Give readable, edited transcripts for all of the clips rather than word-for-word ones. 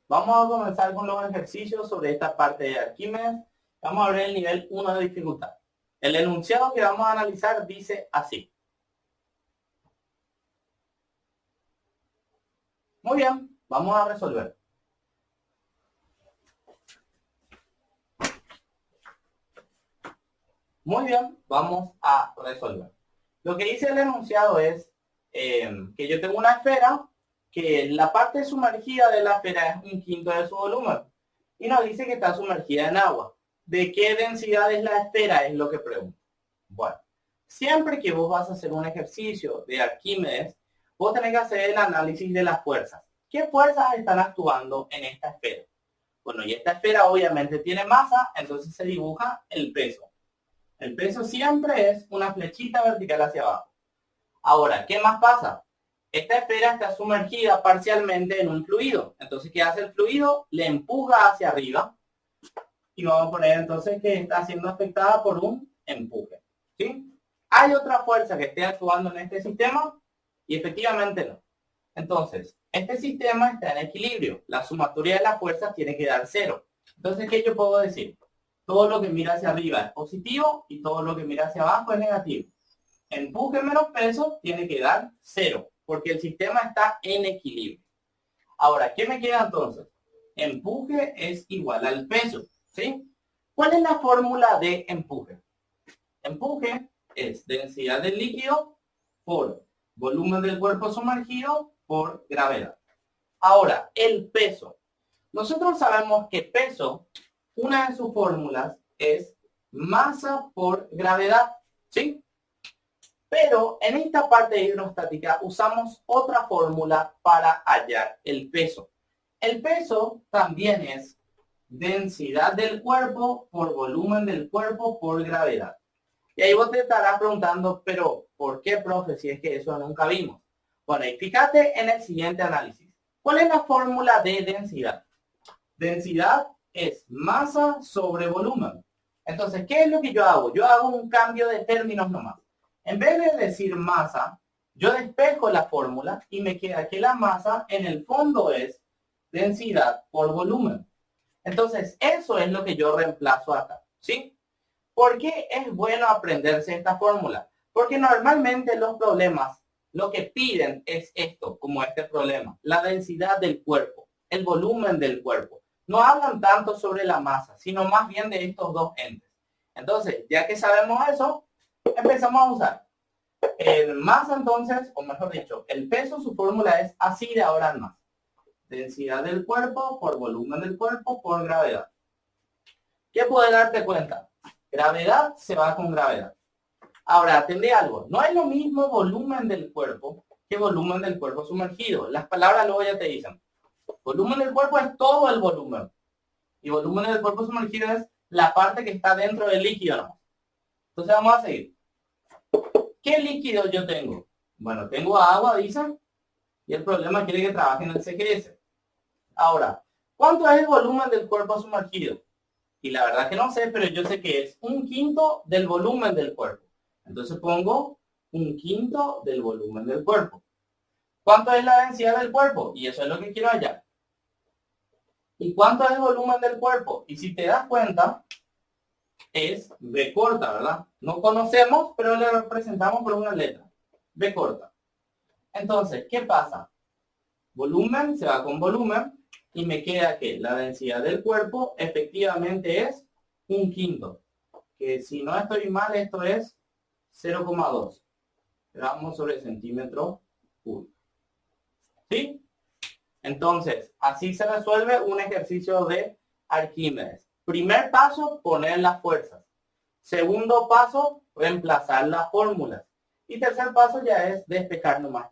Vamos a comenzar con los ejercicios sobre esta parte de Arquímedes. Vamos a ver el nivel 1 de dificultad. El enunciado que vamos a analizar dice así. Muy bien, vamos a resolver. Muy bien, vamos a resolver. Lo que dice el enunciado es que yo tengo una esfera que la parte sumergida de la esfera es 1/5 de su volumen. Y nos dice que está sumergida en agua. ¿De qué densidad es la esfera? Es lo que pregunto. Bueno, siempre que vos vas a hacer un ejercicio de Arquímedes, vos tenés que hacer el análisis de las fuerzas. ¿Qué fuerzas están actuando en esta esfera? Bueno, y esta esfera obviamente tiene masa, entonces se dibuja el peso. El peso siempre es una flechita vertical hacia abajo. Ahora, ¿qué más pasa? Esta esfera está sumergida parcialmente en un fluido. Entonces, ¿qué hace el fluido? Le empuja hacia arriba. Y vamos a poner entonces que está siendo afectada por un empuje. ¿Sí? ¿Hay otra fuerza que esté actuando en este sistema? Y efectivamente no. Entonces, este sistema está en equilibrio. La sumatoria de las fuerzas tiene que dar 0. Entonces, ¿qué yo puedo decir? Todo lo que mira hacia arriba es positivo y todo lo que mira hacia abajo es negativo. Empuje menos peso tiene que dar 0, porque el sistema está en equilibrio. Ahora, ¿qué me queda entonces? Empuje es igual al peso, ¿sí? ¿Cuál es la fórmula de empuje? Empuje es densidad del líquido por volumen del cuerpo sumergido por gravedad. Ahora, el peso. Nosotros sabemos que peso, una de sus fórmulas es masa por gravedad, ¿sí? Pero en esta parte hidrostática usamos otra fórmula para hallar el peso. El peso también es densidad del cuerpo por volumen del cuerpo por gravedad. Y ahí vos te estarás preguntando, pero ¿por qué, profe, si es que eso nunca vimos? Bueno, y fíjate en el siguiente análisis. ¿Cuál es la fórmula de densidad? Densidad es masa sobre volumen. Entonces, ¿qué es lo que yo hago? Yo hago un cambio de términos nomás. En vez de decir masa, yo despejo la fórmula y me queda que la masa en el fondo es densidad por volumen. Entonces, eso es lo que yo reemplazo acá, ¿sí? ¿Por qué es bueno aprenderse esta fórmula? Porque normalmente los problemas lo que piden es esto, como este problema, la densidad del cuerpo, el volumen del cuerpo. No hablan tanto sobre la masa, sino más bien de estos dos entes. Entonces, ya que sabemos eso, empezamos a usar el masa entonces, o mejor dicho, el peso, su fórmula es así de ahora en más. Densidad del cuerpo por volumen del cuerpo por gravedad. ¿Qué puedes darte cuenta? Gravedad se va con gravedad. Ahora, atendé algo. No es lo mismo volumen del cuerpo que volumen del cuerpo sumergido. Las palabras luego ya te dicen. Volumen del cuerpo es todo el volumen. Y volumen del cuerpo sumergido es la parte que está dentro del líquido, ¿no? Entonces vamos a seguir. ¿Qué líquido yo tengo? Bueno, tengo agua, dicen. Y el problema quiere que trabaje en el CGS. Ahora, ¿cuánto es el volumen del cuerpo sumergido? Y la verdad que no sé, pero yo sé que es 1/5 del volumen del cuerpo. Entonces pongo 1/5 del volumen del cuerpo. ¿Cuánto es la densidad del cuerpo? Y eso es lo que quiero hallar. ¿Y cuánto es el volumen del cuerpo? Y si te das cuenta, es B corta, ¿verdad? No conocemos, pero le representamos por una letra. B corta. Entonces, ¿qué pasa? Volumen se va con volumen y me queda que la densidad del cuerpo efectivamente es 1/5. Que si no estoy mal, esto es 0,2 gramos sobre centímetro cúbico. ¿Sí? Entonces, así se resuelve un ejercicio de Arquímedes. Primer paso, poner las fuerzas. Segundo paso, reemplazar las fórmulas. Y tercer paso ya es despejar nomás.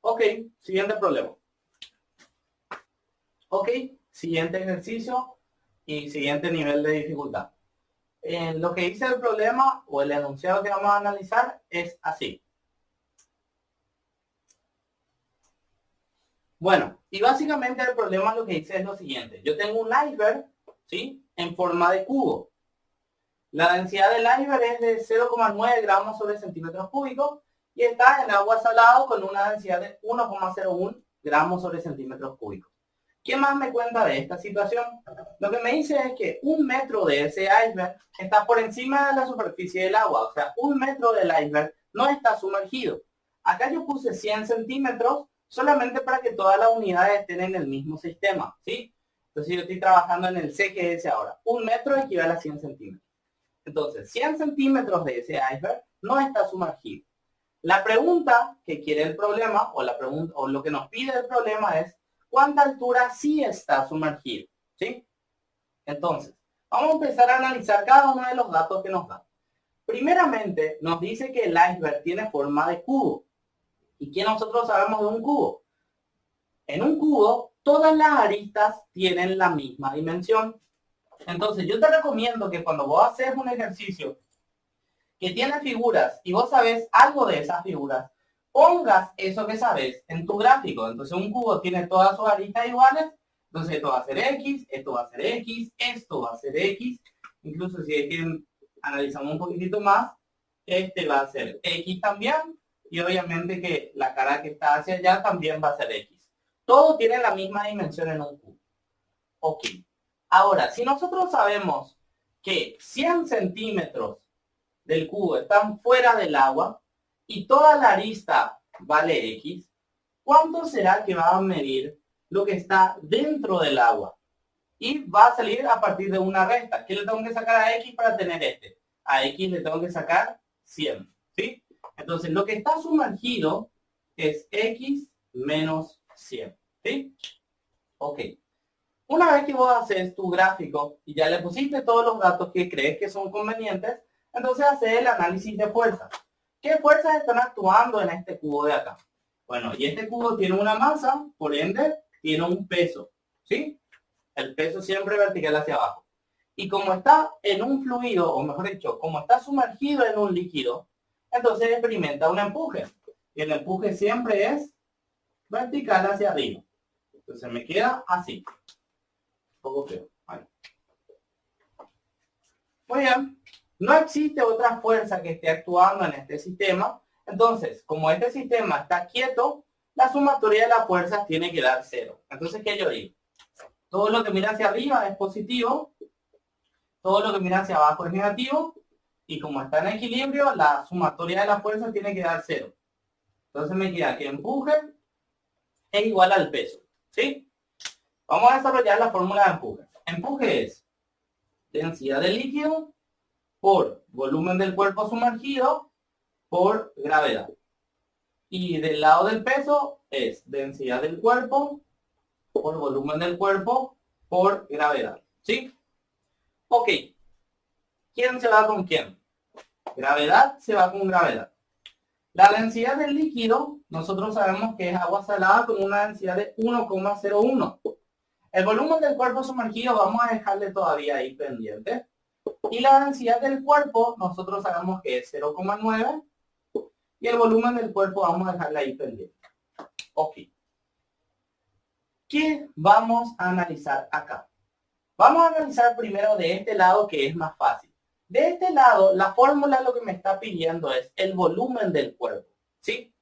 Ok, siguiente problema. Ok, siguiente ejercicio y siguiente nivel de dificultad. Lo que dice el problema o el enunciado que vamos a analizar es así. Bueno, y básicamente el problema lo que dice es lo siguiente. Yo tengo un iceberg, ¿sí? En forma de cubo. La densidad del iceberg es de 0,9 gramos sobre centímetros cúbicos y está en agua salado con una densidad de 1,01 gramos sobre centímetros cúbicos. ¿Qué más me cuenta de esta situación? Lo que me dice es que 1 metro de ese iceberg está por encima de la superficie del agua. O sea, 1 metro del iceberg no está sumergido. Acá yo puse 100 centímetros solamente para que todas las unidades estén en el mismo sistema, ¿sí? Entonces yo estoy trabajando en el CGS ahora. 1 metro equivale a 100 centímetros. Entonces, 100 centímetros de ese iceberg no está sumergido. La pregunta que quiere el problema, o la pregunta, o lo que nos pide el problema es, ¿cuánta altura sí está sumergido? ¿Sí? Entonces, vamos a empezar a analizar cada uno de los datos que nos da. Primeramente, nos dice que el iceberg tiene forma de cubo. ¿Y qué nosotros sabemos de un cubo? En un cubo, todas las aristas tienen la misma dimensión. Entonces, yo te recomiendo que cuando vos haces un ejercicio que tiene figuras y vos sabés algo de esas figuras, pongas eso que sabes en tu gráfico. Entonces un cubo tiene todas sus aristas iguales, entonces esto va a ser X, esto va a ser X, esto va a ser X, incluso si es que analizamos un poquitito más, este va a ser X también, y obviamente que la cara que está hacia allá también va a ser X. Todo tiene la misma dimensión en un cubo. Ok. Ahora, si nosotros sabemos que 100 centímetros del cubo están fuera del agua y toda la arista vale X, ¿cuánto será que va a medir lo que está dentro del agua? Y va a salir a partir de una resta. ¿Qué le tengo que sacar a X para tener este? A X le tengo que sacar 100, ¿sí? Entonces, lo que está sumergido es X menos 100, ¿sí? Ok. Una vez que vos haces tu gráfico y ya le pusiste todos los datos que crees que son convenientes, entonces haces el análisis de fuerzas. ¿Qué fuerzas están actuando en este cubo de acá? Bueno, y este cubo tiene una masa, por ende, tiene un peso, ¿sí? El peso siempre vertical hacia abajo. Y como está en un fluido, o mejor dicho, como está sumergido en un líquido, entonces experimenta un empuje. Y el empuje siempre es vertical hacia arriba. Entonces me queda así. Poco feo. Vale. Muy bien. No existe otra fuerza que esté actuando en este sistema. Entonces, como este sistema está quieto, la sumatoria de las fuerzas tiene que dar 0. Entonces, ¿qué yo digo? Todo lo que mira hacia arriba es positivo, todo lo que mira hacia abajo es negativo, y como está en equilibrio, la sumatoria de las fuerzas tiene que dar 0. Entonces me queda que empuje es igual al peso, ¿sí? Vamos a desarrollar la fórmula de empuje. Empuje es densidad del líquido por volumen del cuerpo sumergido por gravedad. Y del lado del peso es densidad del cuerpo por volumen del cuerpo por gravedad. ¿Sí? Ok. ¿Quién se va con quién? Gravedad se va con gravedad. La densidad del líquido, nosotros sabemos que es agua salada con una densidad de 1,01. El volumen del cuerpo sumergido vamos a dejarle todavía ahí pendiente. Y la densidad del cuerpo, nosotros sabemos que es 0,9. Y el volumen del cuerpo vamos a dejarla ahí pendiente. Ok. ¿Qué vamos a analizar acá? Vamos a analizar primero de este lado, que es más fácil. De este lado, la fórmula lo que me está pidiendo es el volumen del cuerpo. ¿Sí?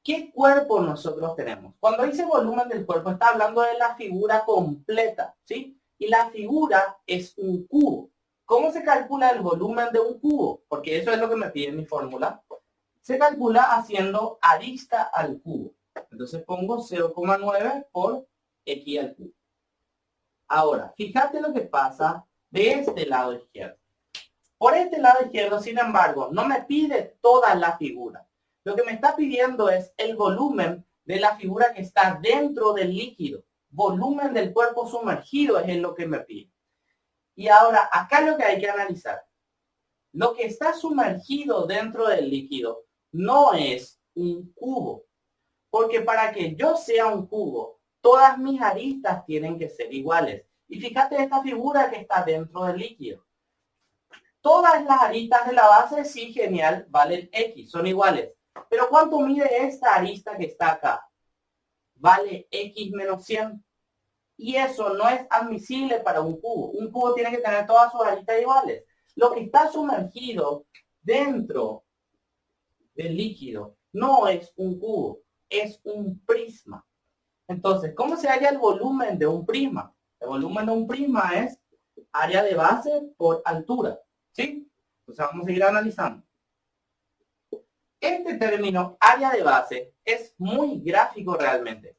¿Qué cuerpo nosotros tenemos? Cuando dice volumen del cuerpo, está hablando de la figura completa. ¿Sí? Y la figura es un cubo. ¿Cómo se calcula el volumen de un cubo? Porque eso es lo que me pide mi fórmula. Se calcula haciendo arista al cubo. Entonces pongo 0,9 por X al cubo. Ahora, fíjate lo que pasa de este lado izquierdo. Por este lado izquierdo, sin embargo, no me pide toda la figura. Lo que me está pidiendo es el volumen de la figura que está dentro del líquido. Volumen del cuerpo sumergido es lo que me pide. Y ahora, acá lo que hay que analizar. Lo que está sumergido dentro del líquido no es un cubo. Porque para que yo sea un cubo, todas mis aristas tienen que ser iguales. Y fíjate esta figura que está dentro del líquido. Todas las aristas de la base, sí, genial, valen X, son iguales. Pero ¿cuánto mide esta arista que está acá? Vale X menos 100. Y eso no es admisible para un cubo. Un cubo tiene que tener todas sus aristas iguales. Lo que está sumergido dentro del líquido no es un cubo, es un prisma. Entonces, ¿cómo se halla el volumen de un prisma? El volumen de un prisma es área de base por altura, ¿sí? Entonces vamos a seguir analizando. Este término, área de base, es muy gráfico realmente.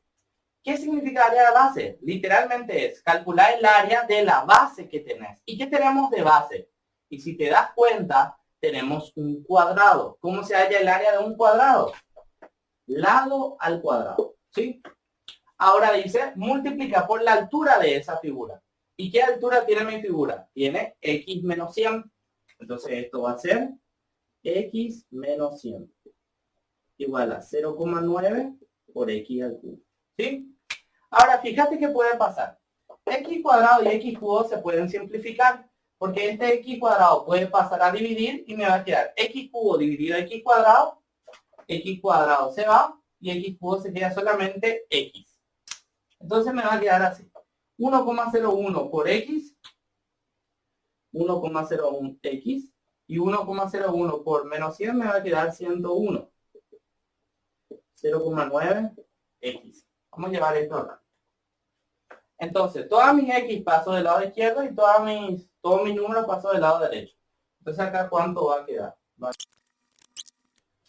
¿Qué significa área de base? Literalmente es calcular el área de la base que tenés. ¿Y qué tenemos de base? Y si te das cuenta, tenemos un cuadrado. ¿Cómo se halla el área de un cuadrado? Lado al cuadrado, ¿sí? Ahora dice, multiplica por la altura de esa figura. ¿Y qué altura tiene mi figura? Tiene x menos 100. Entonces esto va a ser x menos 100 igual a 0,9 por x al cubo. ¿Sí? Ahora fíjate qué puede pasar. X cuadrado y x cubo se pueden simplificar porque este x cuadrado puede pasar a dividir y me va a quedar x cubo dividido x cuadrado se va y x cubo se queda solamente x. Entonces me va a quedar así. 1,01 por x, 1,01x y 1,01 por menos 100 me va a quedar 101. 0,9x. Vamos a llevar esto acá. Entonces, todas mis x paso del lado izquierdo y todos mis números paso del lado derecho. Entonces acá, ¿cuánto va a quedar?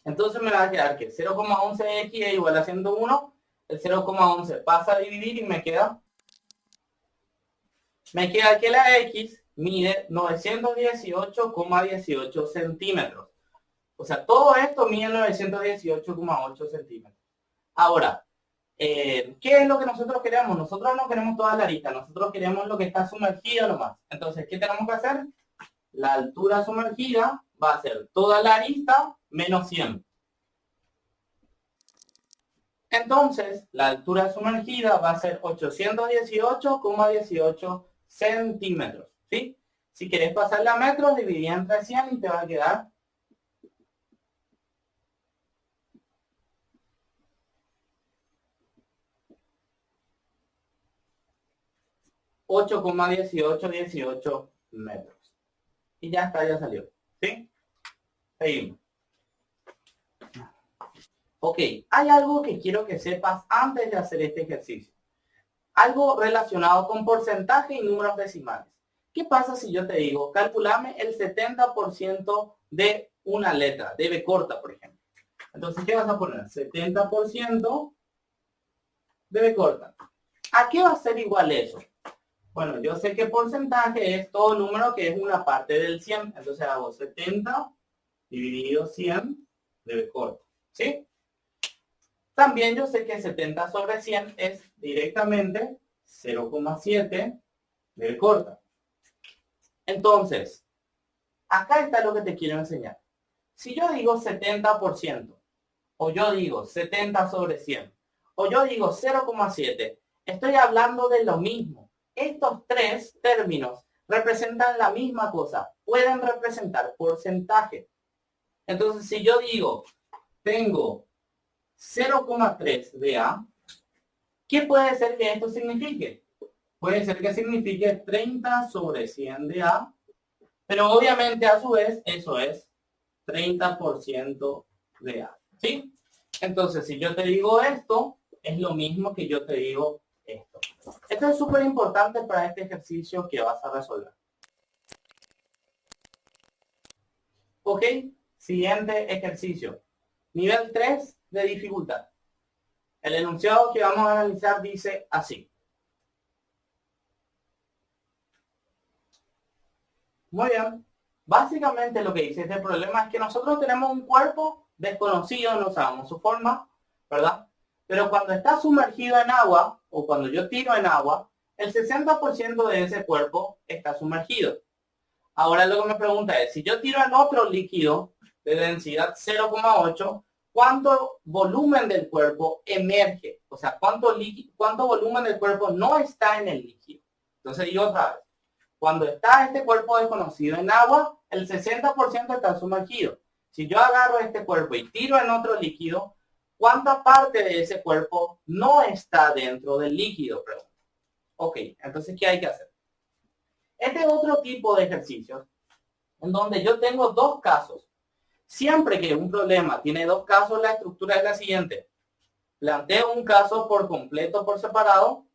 Entonces me va a quedar que 0,11x es igual a 101. El 0,11 pasa a dividir y me queda que la x mide 918,18 centímetros. O sea, todo esto mide 918,8 centímetros. Ahora, ¿qué es lo que nosotros queremos? Nosotros no queremos toda la arista, nosotros queremos lo que está sumergido nomás. Entonces, ¿qué tenemos que hacer? La altura sumergida va a ser toda la arista menos 100. Entonces, la altura sumergida va a ser 818,18 centímetros. ¿Sí? Si quieres pasarla a metros, dividí entre 100 y te va a quedar 8,1818 metros. Y ya está, ya salió. ¿Sí? Seguimos. Ok, hay algo que quiero que sepas antes de hacer este ejercicio. Algo relacionado con porcentaje y números decimales. ¿Qué pasa si yo te digo, calculame el 70% de una letra, de B corta, por ejemplo? Entonces, ¿qué vas a poner? 70% de B corta. ¿A qué va a ser igual eso? Bueno, yo sé que porcentaje es todo número que es una parte del 100. Entonces hago 70 dividido 100 de B corta. ¿Sí? También yo sé que 70 sobre 100 es directamente 0,7 de B corta. Entonces, acá está lo que te quiero enseñar. Si yo digo 70%, o yo digo 70 sobre 100, o yo digo 0,7, estoy hablando de lo mismo. Estos tres términos representan la misma cosa. Pueden representar porcentaje. Entonces, si yo digo, tengo 0,3 de A, ¿qué puede ser que esto signifique? Puede ser que signifique 30 sobre 100 de A, pero obviamente a su vez eso es 30% de A. ¿Sí? Entonces, si yo te digo esto, es lo mismo que yo te digo esto. Esto es súper importante para este ejercicio que vas a resolver. Ok, siguiente ejercicio. Nivel 3 de dificultad. El enunciado que vamos a analizar dice así. Muy bien. Básicamente lo que dice este problema es que nosotros tenemos un cuerpo desconocido, no sabemos su forma, ¿verdad? Pero cuando está sumergido en agua, o cuando yo tiro en agua, el 60% de ese cuerpo está sumergido. Ahora lo que me pregunta es, si yo tiro en otro líquido de densidad 0,8, ¿cuánto volumen del cuerpo emerge? O sea, ¿cuánto volumen del cuerpo no está en el líquido? Entonces digo otra vez, cuando está este cuerpo desconocido en agua, el 60% está sumergido. Si yo agarro este cuerpo y tiro en otro líquido, ¿cuánta parte de ese cuerpo no está dentro del líquido? Pregunto. Ok, entonces, ¿qué hay que hacer? Este es otro tipo de ejercicios en donde yo tengo dos casos. Siempre que un problema tiene dos casos, la estructura es la siguiente. Planteo un caso por completo por separado,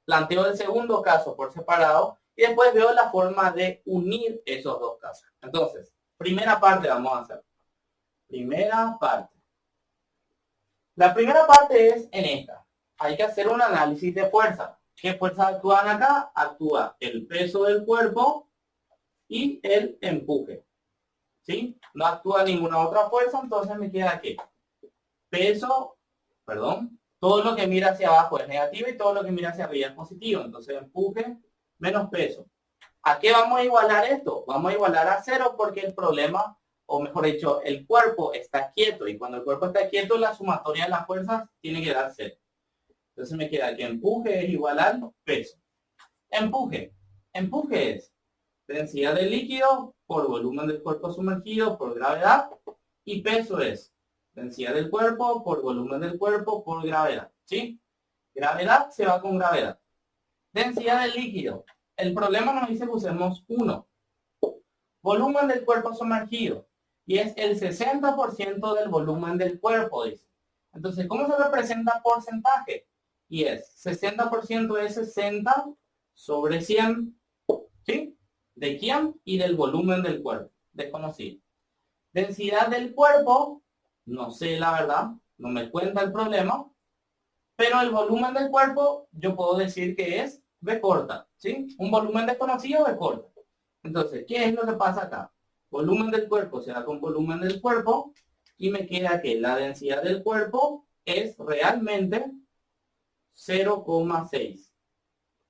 planteo el segundo caso por separado y después veo la forma de unir esos dos casos. Entonces, primera parte vamos a hacer. Primera parte. La primera parte es en esta. Hay que hacer un análisis de fuerza. ¿Qué fuerzas actúan acá? Actúa el peso del cuerpo y el empuje. ¿Sí? No actúa ninguna otra fuerza, entonces me queda aquí. Peso, perdón, todo lo que mira hacia abajo es negativo y todo lo que mira hacia arriba es positivo. Entonces empuje menos peso. ¿A qué vamos a igualar esto? Vamos a igualar a cero porque el problema, o mejor dicho, el cuerpo está quieto. Y cuando el cuerpo está quieto, la sumatoria de las fuerzas tiene que dar cero. Entonces me queda que empuje es igual al peso. Empuje. Empuje es densidad del líquido por volumen del cuerpo sumergido por gravedad. Y peso es densidad del cuerpo por volumen del cuerpo por gravedad. ¿Sí? Gravedad se va con gravedad. Densidad del líquido. El problema nos dice que usemos 1. Volumen del cuerpo sumergido. Y es el 60% del volumen del cuerpo, dice. Entonces, ¿cómo se representa porcentaje? Y es 60% es 60 sobre 100. ¿Sí? ¿De quién? Y del volumen del cuerpo. Desconocido. Densidad del cuerpo. No sé la verdad. No me cuenta el problema. Pero el volumen del cuerpo yo puedo decir que es B corta. ¿Sí? Un volumen desconocido B corta. Entonces, ¿qué es lo que pasa acá? Volumen del cuerpo se da con volumen del cuerpo y me queda que la densidad del cuerpo es realmente 0,6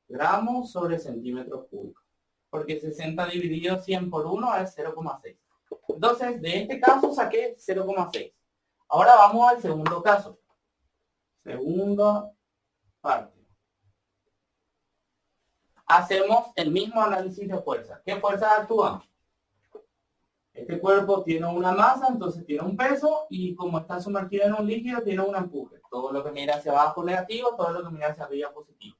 gramos sobre centímetros cúbicos. Porque 60 dividido 100 por 1 es 0,6. Entonces, de este caso saqué 0,6. Ahora vamos al segundo caso. Segunda parte. Hacemos el mismo análisis de fuerza. ¿Qué fuerzas actúan? Este cuerpo tiene una masa, entonces tiene un peso y como está sumergido en un líquido tiene un empuje. Todo lo que mira hacia abajo negativo, todo lo que mira hacia arriba positivo.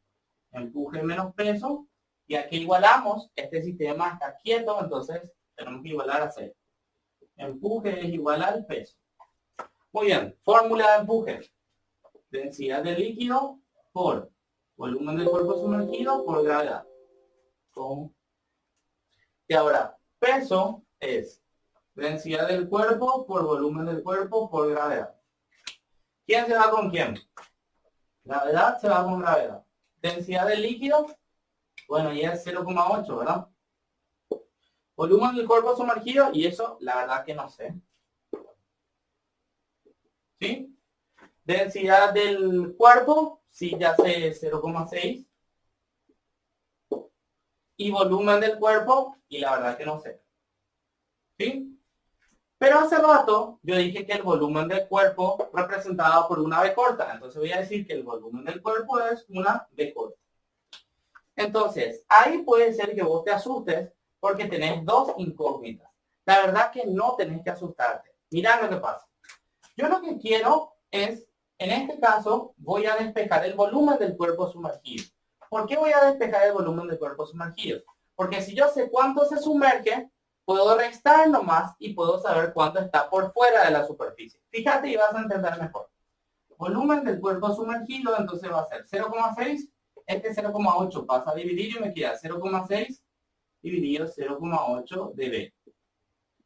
Empuje menos peso y aquí igualamos, este sistema está quieto, entonces tenemos que igualar a 0. Empuje es igual al peso. Muy bien, fórmula de empuje. Densidad del líquido por volumen del cuerpo sumergido por gravedad. Y ahora, peso es densidad del cuerpo por volumen del cuerpo por gravedad. ¿Quién se va con quién? Gravedad se va con gravedad. Densidad del líquido, bueno, ya es 0,8, ¿verdad? Volumen del cuerpo sumergido, y eso la verdad que no sé. ¿Sí? Densidad del cuerpo, sí, ya sé 0,6. Y volumen del cuerpo, y la verdad que no sé. ¿Sí? Pero hace rato yo dije que el volumen del cuerpo representado por una B corta. Entonces voy a decir que el volumen del cuerpo es una B corta. Entonces, ahí puede ser que vos te asustes porque tenés dos incógnitas. La verdad que no tenés que asustarte. Mirá lo que pasa. Yo lo que quiero es, en este caso, voy a despejar el volumen del cuerpo sumergido. ¿Por qué voy a despejar el volumen del cuerpo sumergido? Porque si yo sé cuánto se sumerge, puedo restar nomás y puedo saber cuánto está por fuera de la superficie. Fíjate y vas a entender mejor. Volumen del cuerpo sumergido, entonces va a ser 0,6. Este 0,8 pasa a dividir y me queda 0,6 dividido 0,8 de B.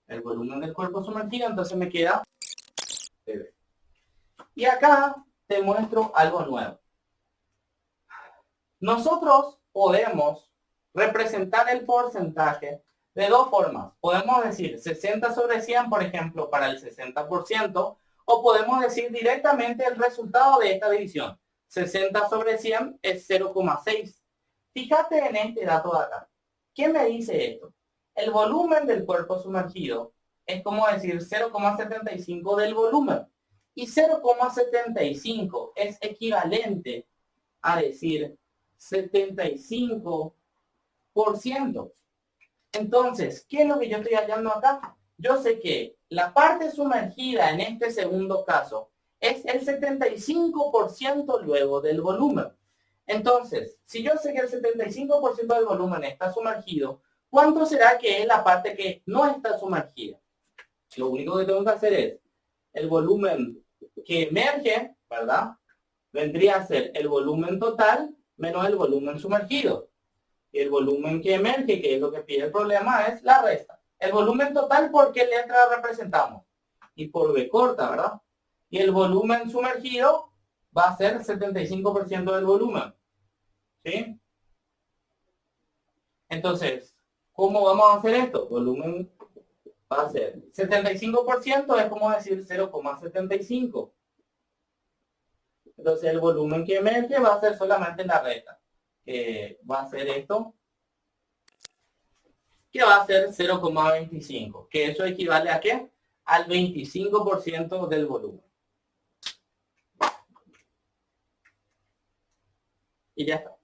El volumen del cuerpo sumergido, entonces me queda de B. Y acá te muestro algo nuevo. Nosotros podemos representar el porcentaje de dos formas. Podemos decir 60 sobre 100, por ejemplo, para el 60%, o podemos decir directamente el resultado de esta división. 60 sobre 100 es 0,6. Fíjate en este dato de acá. ¿Qué me dice esto? El volumen del cuerpo sumergido es como decir 0,75 del volumen. Y 0,75 es equivalente a decir 75%. Entonces, ¿qué es lo que yo estoy hallando acá? Yo sé que la parte sumergida en este segundo caso es el 75% luego del volumen. Entonces, si yo sé que el 75% del volumen está sumergido, ¿cuánto será que es la parte que no está sumergida? Lo único que tengo que hacer es el volumen que emerge ¿verdad? Vendría a ser el volumen total menos el volumen sumergido. Y el volumen que emerge, que es lo que pide el problema, es la resta. El volumen total, ¿por qué letra representamos? Y por B corta, ¿verdad? Y el volumen sumergido va a ser 75% del volumen. ¿Sí? Entonces, ¿cómo vamos a hacer esto? Volumen va a ser 75%, es como decir 0,75. Entonces el volumen que emerge va a ser solamente la resta, que va a ser esto, que va a ser 0,25, que eso equivale a ¿qué? Al 25% del volumen. Y ya está.